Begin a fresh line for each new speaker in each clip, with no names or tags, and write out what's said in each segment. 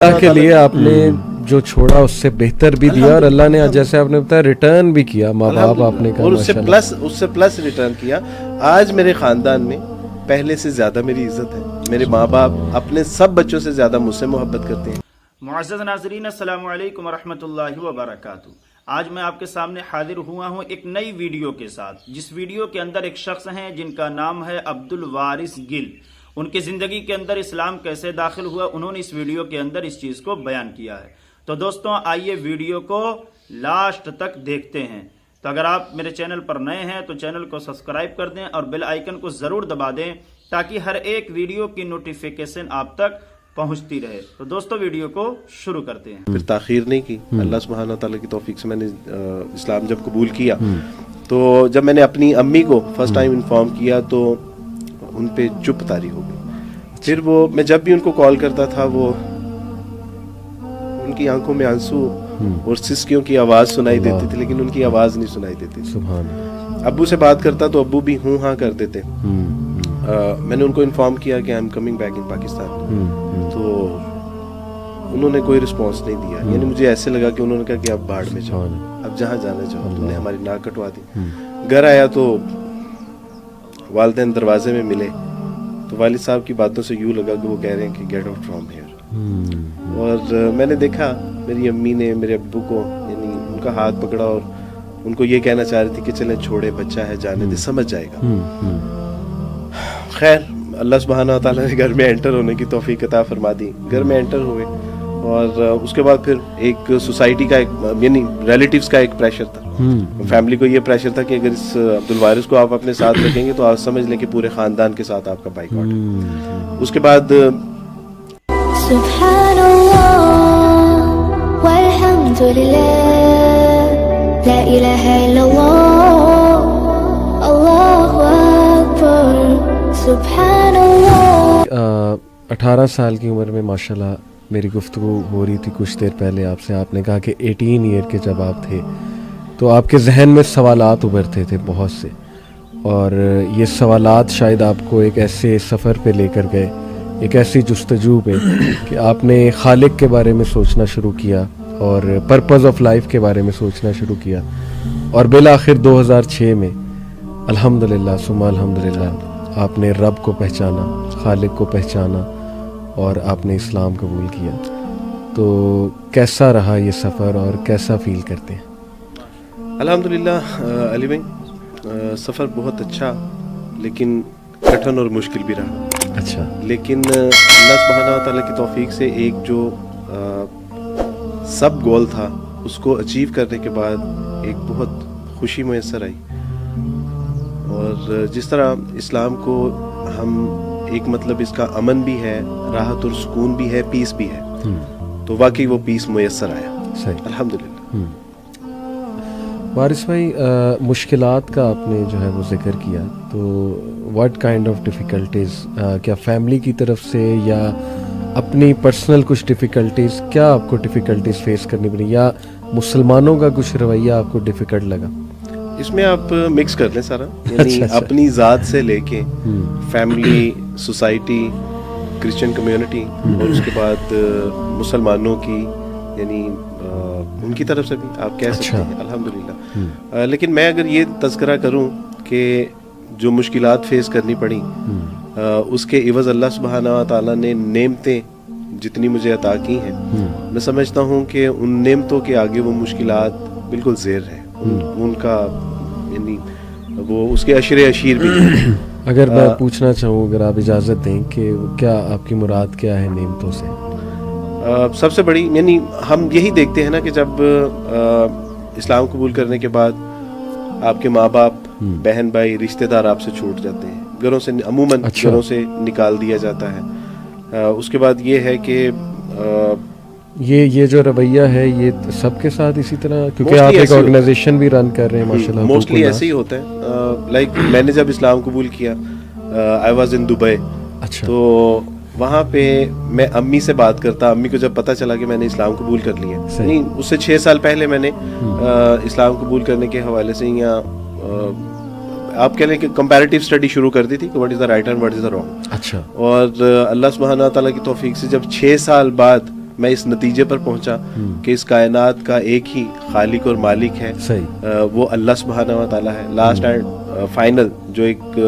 اللہ کے لیے آپ نے جو چھوڑا اس سے بہتر بھی دیا اور اللہ نے جیسے آپ نے بتایا ریٹرن بھی کیا ماں باپ آپ نے کہا
اور اس سے پلس ریٹرن کیا. آج میرے خاندان میں پہلے سے زیادہ میری عزت ہے. میرے ماں باپ اپنے سب بچوں سے زیادہ مجھ سے محبت کرتے ہیں.
معزز ناظرین السلام علیکم ورحمۃ اللہ وبرکاتہ. آج میں آپ کے سامنے حاضر ہوا ہوں ایک نئی ویڈیو کے ساتھ، جس ویڈیو کے اندر ایک شخص ہیں جن کا نام ہے عبدالوارث گل. ان کی زندگی کے اندر اسلام کیسے داخل ہوا انہوں نے اس ویڈیو کے اندر اس چیز کو بیان کیا ہے. تو دوستوں آئیے ویڈیو کو لاسٹ تک دیکھتے ہیں. تو اگر آپ میرے چینل پر نئے ہیں تو چینل کو سبسکرائب کر دیں اور بیل آئیکن کو ضرور دبا دیں تاکہ ہر ایک ویڈیو کی نوٹیفیکیشن آپ تک پہنچتی رہے. تو دوستو ویڈیو کو شروع کرتے ہیں.
پھر تاخیر نہیں کی. اللہ سبحانہ تعالیٰ کی توفیق سے میں نے اسلام جب قبول کیا تو جب میں نے اپنی امی کو فرسٹ ٹائم انفارم کیا تو ان پہ چپ تاری ہو گئی. پھر وہ میں جب بھی ان کو کال کرتا تھا وہ ان کی آنکھوں میں آنسو اور سسکیوں کی آواز سنائی دیتی تھی لیکن ان کی آواز نہیں سنائی دیتی تھی. ابو سے بات کرتا تو ابو بھی ہوں ہاں کر دیتے. میں نے ان کو انفارم کیا کہ I am coming back in Pakistan تو انہوں نے کوئی رسپانس نہیں دیا. یعنی مجھے ایسے لگا کہ انہوں نے کہا کہ اب باڑ میں جاؤ، اب جہاں جانا چاہو. تم نے ہماری ناک کٹوا دی. گھر آیا تو والدین دروازے میں ملے تو والد صاحب کی باتوں سے یوں لگا کہ وہ کہہ رہے ہیں کہ گیٹ آؤٹ فرام ہیئر. اور میں نے دیکھا میری امی نے میرے ابو کو یعنی ان کا ہاتھ پکڑا اور ان کو یہ کہنا چاہ رہی تھی کہ چلیں چھوڑے، بچہ ہے، جانے دے، سمجھ جائے گا. خیر اللہ سبحانہ تعالیٰ نے گھر میں انٹر ہونے کی توفیق عطا فرما دی. گھر میں انٹر ہوئے اور اس کے بعد پھر ایک سوسائٹی کا ایک یعنی ریلیٹیوز کا ایک پریشر تھا. فیملی کو یہ پریشر تھا کہ اگر اس عبدالوارث کو آپ اپنے ساتھ رکھیں گے تو آپ سمجھ لیں کہ پورے خاندان کے ساتھ آپ کا بائیکاٹ ہے. اس کے بعد
سبحان اللہ والحمد للہ لا الہ الا اللہ اللہ اکبر سبحان اللہ.
18 سال کی عمر میں ماشاءاللہ میری گفتگو ہو رہی تھی کچھ دیر پہلے آپ سے. آپ نے کہا کہ 18 ایئر کے جب آپ تھے تو آپ کے ذہن میں سوالات ابھرتے تھے بہت سے، اور یہ سوالات شاید آپ کو ایک ایسے سفر پہ لے کر گئے، ایک ایسی جستجو پہ کہ آپ نے خالق کے بارے میں سوچنا شروع کیا اور پرپز آف لائف کے بارے میں سوچنا شروع کیا. اور بالآخر 2006 میں الحمدللہ ثم الحمدللہ آپ نے رب کو پہچانا، خالق کو پہچانا اور آپ نے اسلام قبول کیا. تو کیسا رہا یہ سفر اور کیسا فیل کرتے ہیں؟
الحمدللہ علی بھائی سفر بہت اچھا لیکن کٹھن اور مشکل بھی رہا.
اچھا.
لیکن اللہ سبحانہ تعالیٰ کی توفیق سے ایک جو سب گول تھا اس کو اچیو کرنے کے بعد ایک بہت خوشی میسر آئی. اور جس طرح اسلام کو ہم ایک مطلب اس کا امن بھی ہے، راحت اور سکون بھی ہے، پیس بھی ہے، تو واقعی وہ پیس میسر آیا.
صحیح
الحمدللہ.
وارث بھائی مشکلات کا آپ نے جو ہے وہ ذکر کیا، تو واٹ کائنڈ آف ڈیفیکلٹیز، کیا فیملی کی طرف سے یا اپنی پرسنل کچھ ڈیفیکلٹیز، کیا آپ کو ڈیفیکلٹیز فیس کرنی پڑی یا مسلمانوں کا کچھ رویہ آپ کو ڈیفیکلٹ لگا؟
اس میں آپ مکس کر لیں سارا، یعنی اپنی ذات سے لے کے فیملی، سوسائٹی، کرسچن کمیونٹی اور اس کے بعد مسلمانوں کی یعنی ان کی طرف سے بھی آپ کہہ سکتے ہیں الحمدللہ. لیکن میں اگر یہ تذکرہ کروں کہ جو مشکلات فیس کرنی پڑیں اس کے عوض اللہ سبحانہ تعالیٰ نے نعمتیں جتنی مجھے عطا کی ہیں، میں سمجھتا ہوں کہ ان نعمتوں کے آگے وہ مشکلات بالکل زیر ہیں. ان کا یعنی وہ اس کے عشر اشیر بھی ہیں.
اگر میں پوچھنا چاہوں، اگر آپ اجازت دیں، کہ کیا آپ کی مراد کیا ہے نعمتوں سے؟
سب سے بڑی یعنی ہم یہی دیکھتے ہیں نا کہ جب اسلام قبول کرنے کے بعد آپ کے ماں باپ، بہن بھائی، رشتہ دار آپ سے چھوٹ جاتے ہیں، گھروں سے عموماً گھروں سے نکال دیا جاتا ہے. اس کے بعد یہ ہے کہ
یہ جو رویہ ہے یہ سب کے ساتھ اسی طرح، کیونکہ آپ ایک آرگنائزیشن بھی رن کر رہے ہیں ماشاءاللہ.
موسٹلی ایسے ہی ہوتا ہے. لائک میں نے جب اسلام قبول کیا آئی واز ان دبئی.
اچھا.
تو وہاں پہ میں امی سے بات کرتا. امی کو جب پتہ چلا کہ میں نے اسلام قبول کر لیا، نہیں اس سے 6 سال پہلے میں نے اسلام قبول کرنے کے حوالے سے یا آپ کہہ لیں کہ کمپیریٹیو اسٹڈی شروع کر دی تھی کہ what is the right and what is the wrong.
اچھا.
اور اللہ سبحانہ تعالیٰ کی توفیق سے جب 6 سال بعد میں اس نتیجے پر پہنچا کہ اس کائنات کا ایک ہی خالق اور مالک ہے, وہ اللہ سبحانہ و تعالیٰ ہے. لاسٹ اینڈ فائنل جو ایک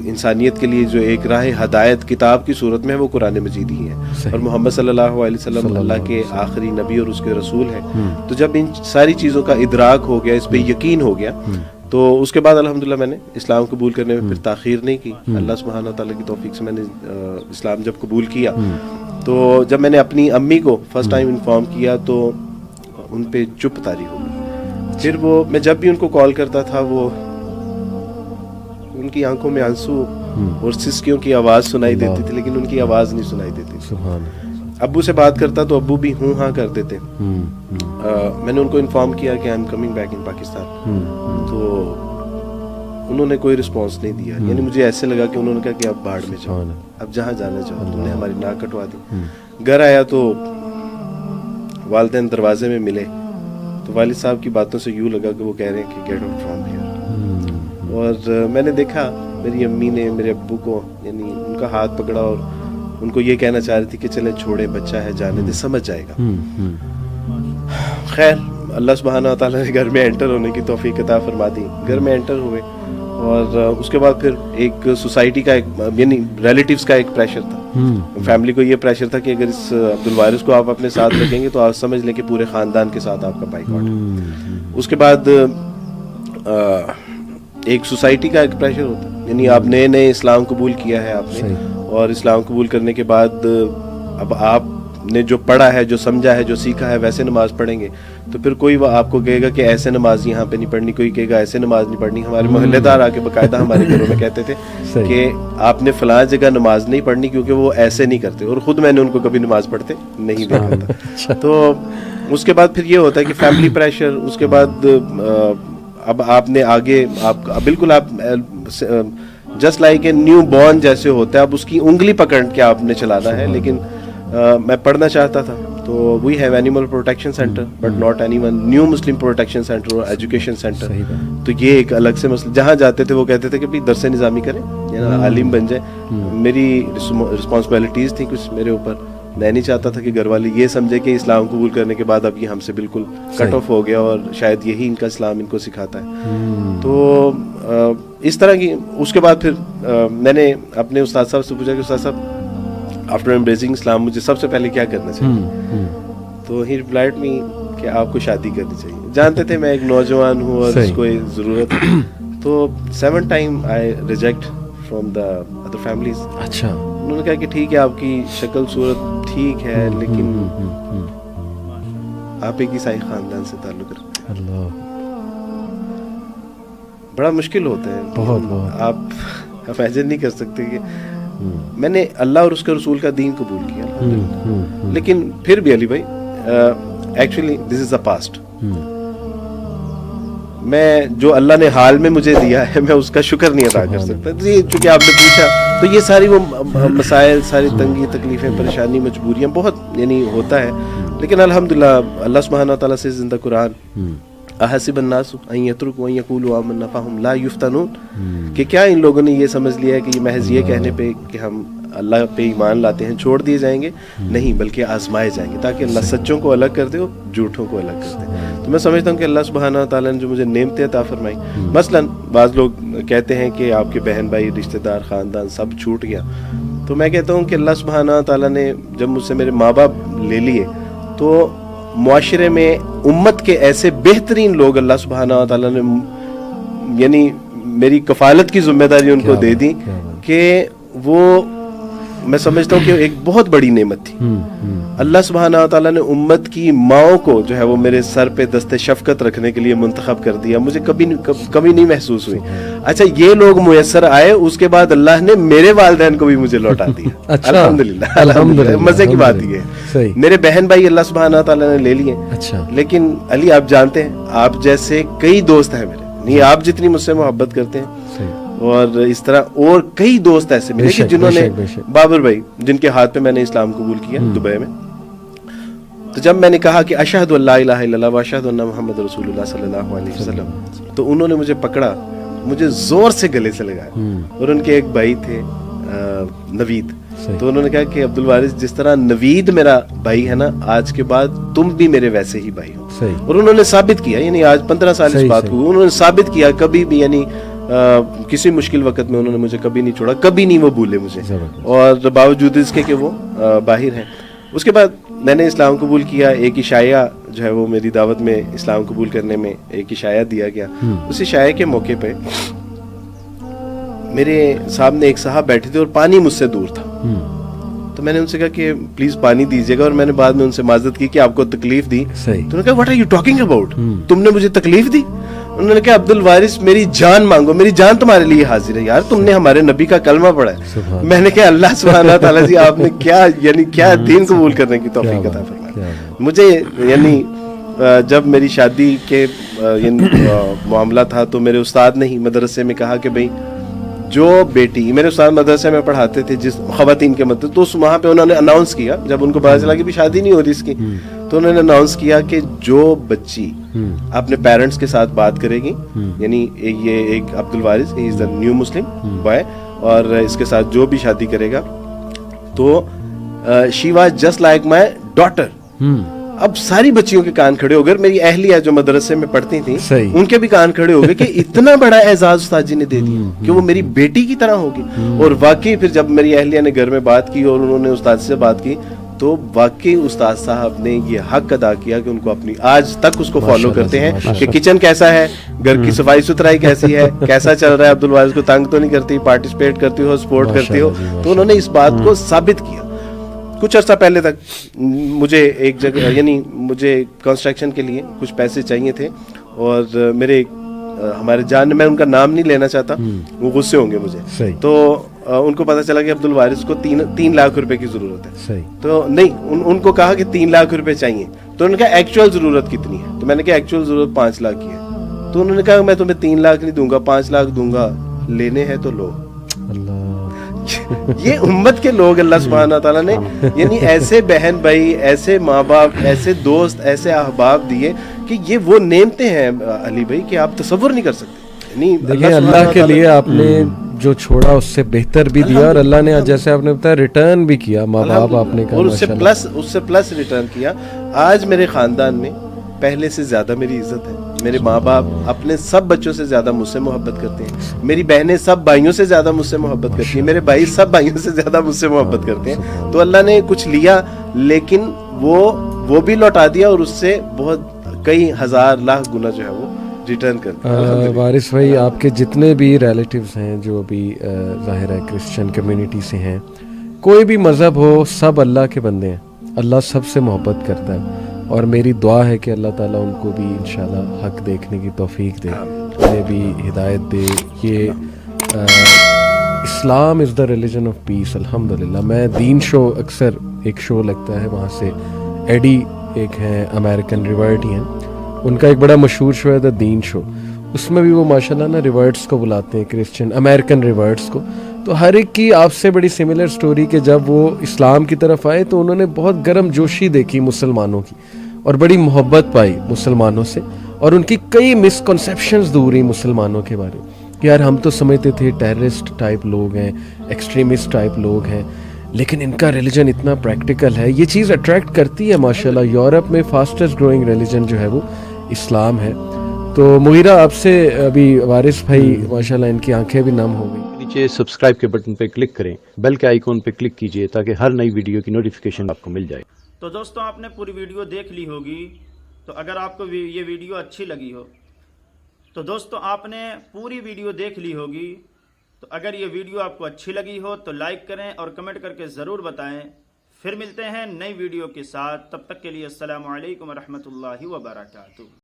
انسانیت کے لیے جو ایک راہ ہدایت کتاب کی صورت میں ہے وہ قرآن مجید ہی ہے, اور محمد صلی اللہ علیہ وسلم اللہ کے آخری نبی اور اس کے رسول ہیں. تو جب ان ساری چیزوں کا ادراک ہو گیا, اس پہ یقین ہو گیا, تو اس کے بعد الحمدللہ میں نے اسلام قبول کرنے میں پھر تاخیر نہیں کی. اللہ سبحانہ تعالیٰ کی توفیق سے میں نے اسلام جب قبول کیا, تو جب میں نے اپنی امی کو فرسٹ ٹائم انفارم کیا تو ان پہ چپ طاری ہو گئی. پھر وہ میں جب بھی ان کو کال کرتا تھا, وہ ان کی آنکھوں میں آنسو اور سسکیوں کی آواز سنائی دیتی تھی, لیکن ان کی آواز نہیں سنائی دیتی تھی. ابو سے بات کرتا تو ابو بھی ہوں ہاں کرتے تھے. میں نے ان کو انفارم کیا کہ I am coming back in Pakistan, تو انہوں نے کوئی رسپانس نہیں دیا. یعنی مجھے ایسے لگا کہ انہوں نے کہا کہ اب باڑ میں جاؤ, اب جہاں جانا چاہو. تم نے ہماری ناک کٹوا دی. گھر آیا تو والدین دروازے میں ملے, تو والد صاحب کی باتوں سے یوں لگا کہ وہ کہہ رہے ہیں کہ گیٹ آؤٹ فرام ہیئر. اور میں نے دیکھا میری امی نے میرے ابو کو یعنی ان کا ہاتھ پکڑا اور ان کو یہ کہنا چاہ رہی تھی کہ چلیں چھوڑے, بچہ ہے, جانے دے, سمجھ جائے گا. خیر اللہ سبحانہ و تعالیٰ نے گھر میں انٹر ہونے کی توفیق عطا فرما دی. گھر میں انٹر ہوئے, اور اس کے بعد پھر ایک سوسائٹی کا ایک یعنی ریلیٹیوز کا ایک پریشر تھا. فیملی کو یہ پریشر تھا کہ اگر اس عبدالوارث کو آپ اپنے ساتھ رکھیں گے تو آپ سمجھ لیں کہ پورے خاندان کے ساتھ آپ کا بائیکاٹ. اس کے بعد ایک سوسائٹی کا ایک پریشر ہوتا ہے, یعنی آپ نئے نئے اسلام قبول کیا ہے آپ نے, اور اسلام قبول کرنے کے بعد اب آپ نے جو پڑھا ہے, جو سمجھا ہے, جو سیکھا ہے ویسے نماز پڑھیں گے, تو پھر کوئی آپ کو کہے گا کہ ایسے نماز یہاں پہ نہیں پڑھنی, کوئی کہے گا ایسے نماز نہیں پڑھنی. ہمارے محلے دار آ کے باقاعدہ ہمارے گھروں میں کہتے تھے کہ آپ نے فلاں جگہ نماز نہیں پڑھنی کیونکہ وہ ایسے نہیں کرتے, اور خود میں نے ان کو کبھی نماز پڑھتے نہیں دیکھا تھا. تو اس کے بعد پھر یہ ہوتا ہے کہ فیملی پریشر. اس کے بعد اب آپ نے آگے آپ بالکل آپ just like a new born جیسے ہوتا ہے, اب اس کی انگلی پکڑ کے آپ نے چلانا ہے. لیکن میں پڑھنا چاہتا تھا, تو we have animal protection centre but not any one new Muslim protection centre اور ایجوکیشن سینٹر. تو یہ ایک الگ سے مسئلہ, جہاں جاتے تھے وہ کہتے تھے کہ بھائی درس نظامی کریں, عالم بن جائیں. میری رسپانسبلٹیز تھیں کچھ میرے اوپر. میں نہیں چاہتا تھا کہ گھر والے یہ سمجھے کہ اسلام قبول کرنے کے بعد اب یہ ہم سے بالکل کٹ آف ہو گیا, اور شاید یہی ان کا اسلام ان کو سکھاتا ہے. تو اس طرح کی. اس کے بعد پھر میں نے اپنے استاد صاحب سے پوچھا کہ استاد صاحب آفٹر ایمبریسنگ اسلام مجھے سب سے پہلے کیا کرنا چاہیے. تو ہی ریپلائڈ می کہ آپ کو شادی کرنی چاہیے. جانتے تھے میں ایک نوجوان ہوں اور اس کو ضرورت ہے. تو 7 time I reject from the other families.
اچھا.
انہوں نے کہا کہ ٹھیک ہے آپ کی شکل صورت ٹھیک ہے, لیکن آپ ایک عیسائی خاندان سے تعلق رکھتے ہیں. اللہ, بڑا مشکل ہوتا ہے بہت. آپ امیجن نہیں کر سکتے کہ میں نے اللہ اور اس کے رسول کا دین قبول کیا, لیکن پھر بھی علی بھائی actually this is a past. میں جو اللہ نے حال میں مجھے دیا ہے میں اس کا شکر نہیں ادا کر سکتا. چونکہ آپ نے پوچھا تو یہ ساری وہ مسائل, ساری تنگی, تکلیفیں, پریشانی, مجبوریاں بہت یعنی ہوتا ہے. لیکن الحمدللہ اللہ سبحانہ و تعالیٰ سے زندہ قرآن احسب الناس ان یترکوا ان یقولوا آمنا فہم لا یفتنون, کہ کیا ان لوگوں نے یہ سمجھ لیا ہے کہ یہ محض یہ کہنے پہ کہ ہم اللہ پہ ایمان لاتے ہیں چھوڑ دیے جائیں گے. نہیں, بلکہ آزمائے جائیں گے تاکہ اللہ سچوں کو الگ کر دے اور جھوٹوں کو الگ کر دے. تو میں سمجھتا ہوں کہ اللہ سبحانہ و تعالیٰ نے جو مجھے نعمتیں عطا فرمائی, مثلاً بعض لوگ کہتے ہیں کہ آپ کے بہن بھائی, رشتہ دار, خاندان سب چھوٹ گیا. تو میں کہتا ہوں کہ اللہ سبحانہ و تعالیٰ نے جب مجھ سے میرے ماں باپ لے لیے تو معاشرے میں امت کے ایسے بہترین لوگ اللہ سبحانہ و تعالیٰ نے یعنی میری کفالت کی ذمہ داری ان کو دے دی کہ وہ میں سمجھتا ہوں کہ ایک بہت بڑی نعمت تھی. اللہ سبحانہ و تعالیٰ نے امت کی ماؤں کو جو ہے وہ میرے سر پہ دست شفقت رکھنے کے لیے منتخب کر دیا. مجھے کبھی نہیں محسوس ہوئی. اچھا, یہ لوگ میسر آئے, اس کے بعد اللہ نے میرے والدین کو بھی مجھے لوٹا دیا. الحمدللہ. مزے کی بات یہ ہے, میرے بہن بھائی اللہ سبحانہ و تعالیٰ نے لے لیے. لیکن علی آپ جانتے ہیں, آپ جیسے کئی دوست ہیں میرے, نہیں آپ جتنی مجھ سے محبت کرتے ہیں, اور اس طرح اور کئی دوست ایسے ملے کہ جنہوں نے, بابر بھائی جن کے ہاتھ پہ میں نے اسلام قبول کیا دبئی میں, تو جب میں نے کہا کہ اشہد ان لا الہ الا اللہ و اشہد ان محمد رسول اللہ صلی اللہ علیہ وسلم, تو انہوں نے مجھے پکڑا, مجھے زور سے گلے سے لگایا. اور ان کے ایک بھائی تھے نوید, تو انہوں نے کہا کہ عبد الوارث جس طرح نوید میرا بھائی ہے نا، آج کے بعد تم بھی میرے ویسے ہی بھائی ہو. اور انہوں نے ثابت کیا، یعنی آج 15 سال اس بات کو انہوں نے ثابت کیا. کبھی بھی یعنی کسی مشکل وقت میں انہوں نے مجھے کبھی نہیں چھوڑا، کبھی نہیں وہ بھولے مجھے، اور باوجود اس کے کہ وہ باہر ہیں. اس کے بعد میں نے اسلام قبول کیا. ایک عشایہ جو ہے وہ میری دعوت میں اسلام قبول کرنے میں ایک عشایہ دیا گیا. اس عشایہ کے موقع پہ میرے سامنے ایک صاحب بیٹھے تھے اور پانی مجھ سے دور تھا. تو میں نے ان سے کہا کہ پلیز پانی دیجیے گا، اور میں نے بعد میں ان سے معذرت کی کہ آپ کو تکلیف دی. تو انہوں نے کہا what are you talking about, تم نے مجھے تکلیف دی؟ انہوں نے کہا عبد الوارث میری جان مانگو، میری جان تمہارے لیے حاضر ہے. یار تم نے ہمارے نبی کا کلمہ پڑھا ہے. میں نے کہا اللہ سبحانہ تعالیٰ جی آپ نے کیا یعنی کیا دین قبول کرنے کی توفیق عطا فرمائی. مجھے یعنی جب میری شادی کے معاملہ تھا تو میرے استاد نے ہی مدرسے میں کہا کہ بھائی جو بیٹی، میرے استاد مدرسے میں پڑھاتے تھے جس خواتین کے مدد، تو وہاں پہ انہوں نے اناؤنس کیا، جب ان کو پتا چلا کہ شادی نہیں ہو رہی اس کی، تو انہوں نے اناؤنس کیا کہ جو بچی اپنے پیرنٹس کے ساتھ بات کرے گی، یعنی یہ ایک عبد الوارث ہی از دا نیو مسلم بوائے، اور اس کے ساتھ جو بھی شادی کرے گا تو she was just like my daughter. اب ساری بچیوں کے کان کھڑے ہو گئے. میری اہلیہ جو مدرسے میں پڑھتی تھیں ان کے بھی کان کھڑے ہو گئے کہ اتنا بڑا اعزاز استاد جی نے دے دیا کہ وہ میری بیٹی کی طرح ہوگی. اور واقعی پھر جب میری اہلیہ نے گھر میں بات کی اور انہوں نے استاد سے بات کی تو واقعی استاد صاحب نے یہ حق ادا کیا کہ ان کو اپنی، آج تک اس کو فالو کرتے ہیں کہ کچن کیسا ہے، گھر کی صفائی ستھرائی کیسی ہے، کیسا چل رہا ہے، عبد الوارث کو تنگ تو نہیں کرتی، پارٹیسپیٹ کرتی ہو، سپورٹ کرتی ہو. تو انہوں نے اس بات کو ثابت کیا. کچھ عرصہ پہلے تک مجھے ایک جگہ یعنی مجھے کنسٹرکشن کے لیے کچھ پیسے چاہیے تھے، اور میرے ہمارے جان، میں ان کا نام نہیں لینا چاہتا، وہ غصے ہوں گے مجھے، تو ان کو پتا چلا کہ عبد الوارث کو 3 لاکھ روپے کی ضرورت ہے. تو نہیں، ان کو کہا کہ 3 لاکھ روپے چاہیے. تو انہوں نے کہا ایکچوئل ضرورت کتنی ہے؟ تو میں نے کہا ایکچوئل ضرورت 5 لاکھ کی ہے. تو انہوں نے کہا میں تمہیں 3 لاکھ نہیں دوں گا، 5 لاکھ دوں گا، لینے ہیں تو لو. یہ امت کے لوگ اللہ سبحانہ تعالیٰ نے یعنی ایسے بہن بھائی، ایسے ماں باپ، ایسے دوست، ایسے احباب دیے کہ یہ وہ نعمتیں ہیں علی بھائی کہ آپ تصور نہیں کر سکتے.
دیکھیں اللہ کے لیے آپ نے جو چھوڑا اس سے بہتر بھی دیا، اور اللہ نے جیسے آپ نے بتایا ریٹرن بھی کیا. ماں باپ آپ نے کہا
اور اس سے پلس ریٹرن کیا. آج میرے خاندان میں پہلے سے زیادہ میری عزت ہے. میرے ماں باپ اپنے سب بچوں سے زیادہ مجھ سے محبت کرتے ہیں. میری بہنیں سب بھائیوں سے زیادہ مجھ سے محبت کرتی ہیں. میرے بھائی سب بھائیوں سے زیادہ مجھ سے محبت کرتے ہیں. تو اللہ نے کچھ لیا لیکن وہ بھی لوٹا دیا، اور اس سے بہت کئی ہزار لاکھ گنا جو ہے وہ ریٹرن کر دیا.
وارث بھائی آپ کے جتنے بھی ریلیٹیوز ہیں جو بھی ظاہر ہے کرسچن کمیونٹی سے ہیں، کوئی بھی مذہب ہو، سب اللہ کے بندے ہیں. اللہ سب سے محبت کرتا ہے، اور میری دعا ہے کہ اللہ تعالیٰ ان کو بھی انشاءاللہ حق دیکھنے کی توفیق دے، انہیں بھی ہدایت دے. یہ اسلام از دا ریلیجن آف پیس. الحمدللہ. میں دین شو اکثر ایک شو لگتا ہے وہاں سے، ایڈی ایک ہیں امریکن ریورٹ ہی ہیں، ان کا ایک بڑا مشہور شو ہے دا دین شو. اس میں بھی وہ ماشاءاللہ نا ریورٹس کو بلاتے ہیں، کرسچن امریکن ریورٹس کو. تو ہر ایک کی آپ سے بڑی سملر سٹوری کہ جب وہ اسلام کی طرف آئے تو انہوں نے بہت گرم جوشی دیکھی مسلمانوں کی، اور بڑی محبت پائی مسلمانوں سے، اور ان کی کئی مسکنسیپشنز دور ہوئی مسلمانوں کے بارے میں کہ یار ہم تو سمجھتے تھے ٹیررسٹ ٹائپ لوگ ہیں، ایکسٹریمسٹ ٹائپ لوگ ہیں، لیکن ان کا ریلیجن اتنا پریکٹیکل ہے. یہ چیز اٹریکٹ کرتی ہے ماشاءاللہ. یورپ میں فاسٹسٹ گروئنگ ریلیجن جو ہے وہ اسلام ہے. تو مغیرہ آپ سے ابھی وارث بھائی ماشاءاللہ ان کی آنکھیں بھی نم ہو گئی.
نیچے سبسکرائب کے بٹن پہ کلک کریں، بیل کے آئیکن پہ کلک کیجئے تاکہ ہر نئی ویڈیو کی نوٹیفیکیشن آپ کو مل جائے.
تو دوستوں آپ نے پوری ویڈیو دیکھ لی ہوگی. تو اگر آپ کو یہ ویڈیو اچھی لگی ہو تو دوستوں آپ نے پوری ویڈیو دیکھ لی ہوگی. تو اگر یہ ویڈیو آپ کو اچھی لگی ہو تو لائک کریں اور کمنٹ کر کے ضرور بتائیں. پھر ملتے ہیں نئی ویڈیو کے ساتھ. تب تک کے لیے السلام علیکم ورحمۃ اللہ وبرکاتہ.